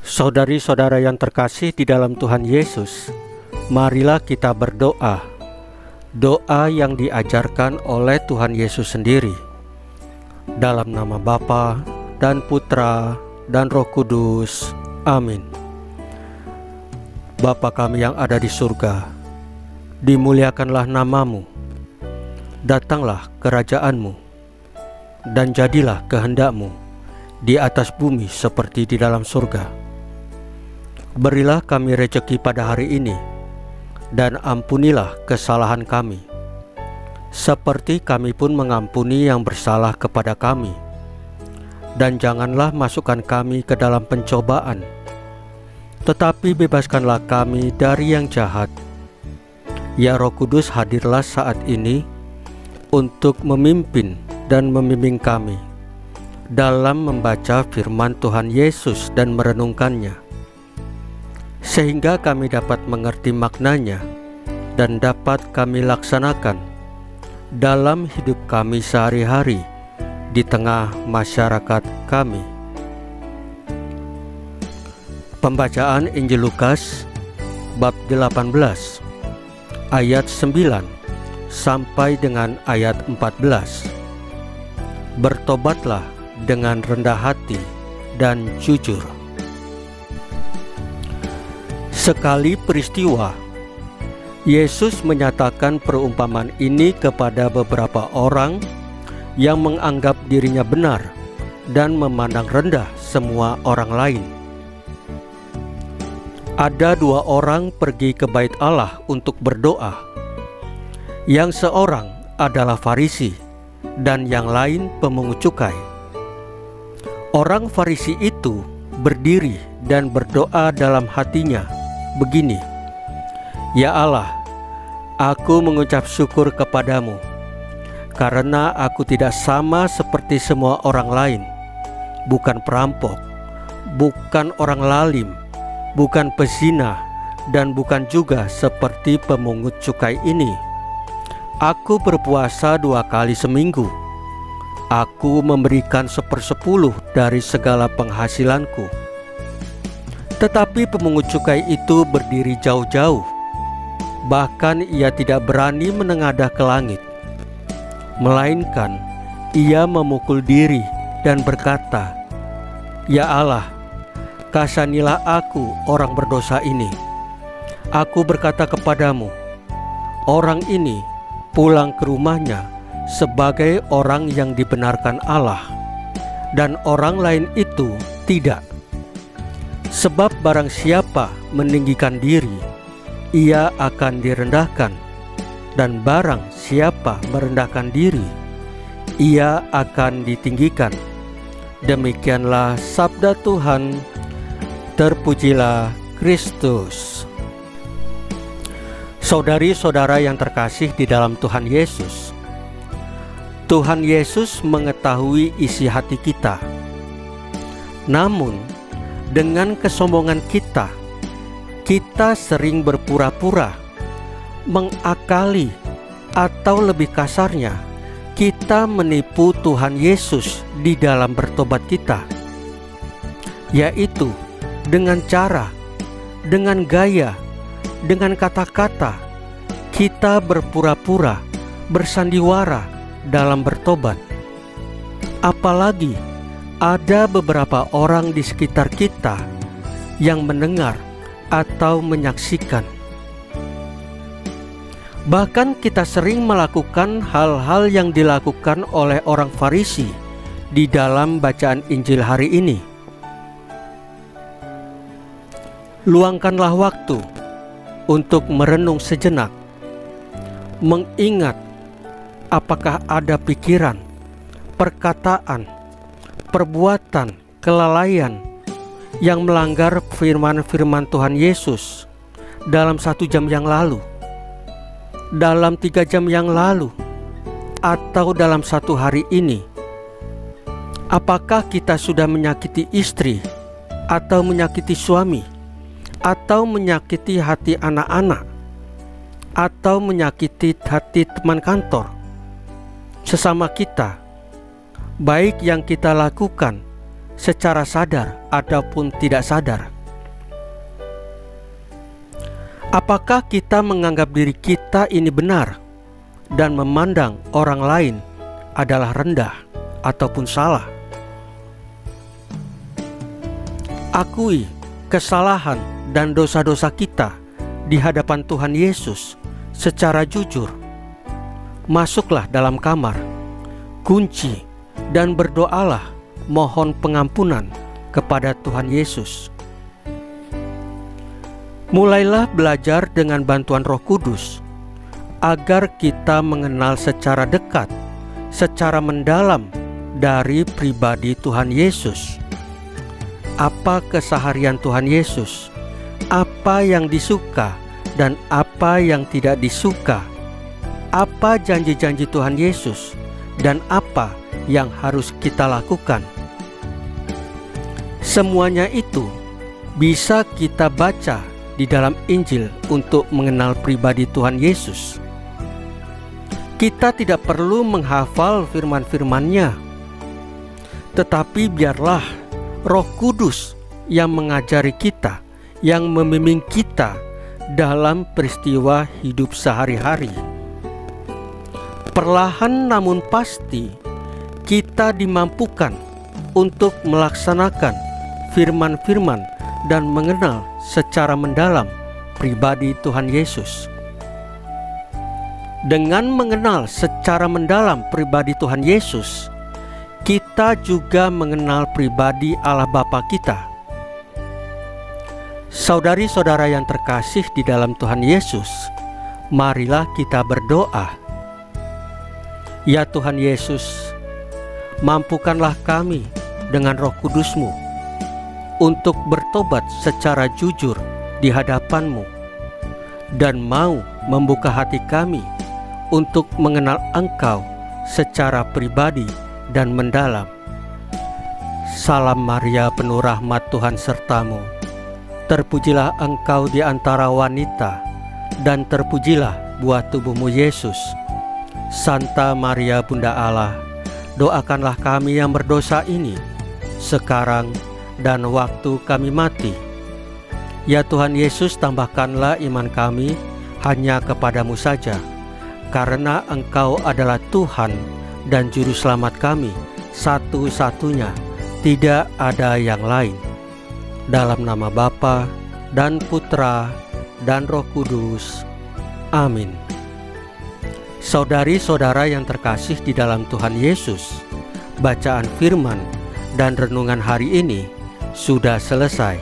Saudari-saudara yang terkasih di dalam Tuhan Yesus, marilah kita berdoa. Doa yang diajarkan oleh Tuhan Yesus sendiri. Dalam nama Bapa dan Putra dan Roh Kudus. Amin. Bapa kami yang ada di surga, dimuliakanlah namamu. Datanglah kerajaanmu, dan jadilah kehendakmu di atas bumi seperti di dalam surga. Berilah kami rejeki pada hari ini, dan ampunilah kesalahan kami, seperti kami pun mengampuni yang bersalah kepada kami. Dan janganlah masukkan kami ke dalam pencobaan, tetapi bebaskanlah kami dari yang jahat. Ya Roh Kudus, hadirlah saat ini untuk memimpin dan membimbing kami dalam membaca firman Tuhan Yesus dan merenungkannya, sehingga kami dapat mengerti maknanya dan dapat kami laksanakan dalam hidup kami sehari-hari di tengah masyarakat kami. Pembacaan Injil Lukas bab 18 ayat 9 sampai dengan ayat 14. Bertobatlah dengan rendah hati dan jujur. Sekali peristiwa, Yesus menyatakan perumpamaan ini kepada beberapa orang yang menganggap dirinya benar dan memandang rendah semua orang lain. Ada dua orang pergi ke bait Allah untuk berdoa. Yang seorang adalah Farisi dan yang lain pemungut cukai. Orang Farisi itu berdiri dan berdoa dalam hatinya begini, "Ya Allah, aku mengucap syukur kepadamu, karena aku tidak sama seperti semua orang lain, bukan perampok, bukan orang lalim, bukan pezina, dan bukan juga seperti pemungut cukai ini. Aku berpuasa 2 kali seminggu. Aku memberikan 1/10 dari segala penghasilanku." Tetapi pemungut cukai itu berdiri jauh-jauh. Bahkan ia tidak berani menengadah ke langit, melainkan ia memukul diri dan berkata, "Ya Allah, kasihanilah aku orang berdosa ini. Aku berkata kepadamu, orang ini pulang ke rumahnya sebagai orang yang dibenarkan Allah, dan orang lain itu tidak. Sebab barang siapa meninggikan diri, ia akan direndahkan, dan barang siapa merendahkan diri, ia akan ditinggikan." Demikianlah sabda Tuhan. Terpujilah Kristus. Saudari-saudara yang terkasih di dalam Tuhan Yesus, Tuhan Yesus mengetahui isi hati kita. Namun dengan kesombongan kita sering berpura-pura, mengakali, atau lebih kasarnya, kita menipu Tuhan Yesus di dalam bertobat kita, yaitu dengan cara, dengan gaya, dengan kata-kata, kita berpura-pura, bersandiwara dalam bertobat. Apalagi ada beberapa orang di sekitar kita yang mendengar atau menyaksikan. Bahkan kita sering melakukan hal-hal yang dilakukan oleh orang Farisi di dalam bacaan Injil hari ini. Luangkanlah waktu untuk merenung sejenak, mengingat apakah ada pikiran, perkataan, perbuatan, kelalaian yang melanggar firman-firman Tuhan Yesus dalam 1 jam yang lalu, dalam 3 jam yang lalu, atau dalam 1 hari ini. Apakah kita sudah menyakiti istri, atau menyakiti suami, atau menyakiti hati anak-anak, atau menyakiti hati teman kantor, sesama kita, baik yang kita lakukan secara sadar ataupun tidak sadar? Apakah kita menganggap diri kita ini benar dan memandang orang lain adalah rendah ataupun salah? Akui kesalahan dan dosa-dosa kita di hadapan Tuhan Yesus secara jujur. Masuklah dalam kamar, kunci, dan berdoalah mohon pengampunan kepada Tuhan Yesus. Mulailah belajar dengan bantuan Roh Kudus agar kita mengenal secara dekat, secara mendalam dari pribadi Tuhan Yesus. Apa keseharian Tuhan Yesus, apa yang disuka dan apa yang tidak disuka, apa janji-janji Tuhan Yesus, dan apa yang harus kita lakukan. Semuanya itu bisa kita baca di dalam Injil untuk mengenal pribadi Tuhan Yesus. Kita tidak perlu menghafal firman-firman-Nya, tetapi biarlah Roh Kudus yang mengajari kita, yang membimbing kita dalam peristiwa hidup sehari-hari. Perlahan namun pasti kita dimampukan untuk melaksanakan firman-firman dan mengenal secara mendalam pribadi Tuhan Yesus. Dengan mengenal secara mendalam pribadi Tuhan Yesus, kita juga mengenal pribadi Allah Bapa kita. Saudari-saudara yang terkasih di dalam Tuhan Yesus, marilah kita berdoa. Ya Tuhan Yesus, mampukanlah kami dengan Roh Kudus-Mu untuk bertobat secara jujur di hadapan-Mu dan mau membuka hati kami untuk mengenal Engkau secara pribadi dan mendalam. Salam Maria, penuh rahmat, Tuhan sertamu. Terpujilah Engkau di antara wanita, dan terpujilah buah tubuhmu Yesus. Santa Maria Bunda Allah, doakanlah kami yang berdosa ini, sekarang dan waktu kami mati. Ya Tuhan Yesus, tambahkanlah iman kami hanya kepadamu saja, karena Engkau adalah Tuhan dan Juru Selamat kami, satu-satunya, tidak ada yang lain. Dalam nama Bapa dan Putra dan Roh Kudus. Amin. Saudari-saudara yang terkasih di dalam Tuhan Yesus, bacaan firman dan renungan hari ini sudah selesai.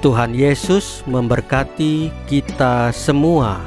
Tuhan Yesus memberkati kita semua.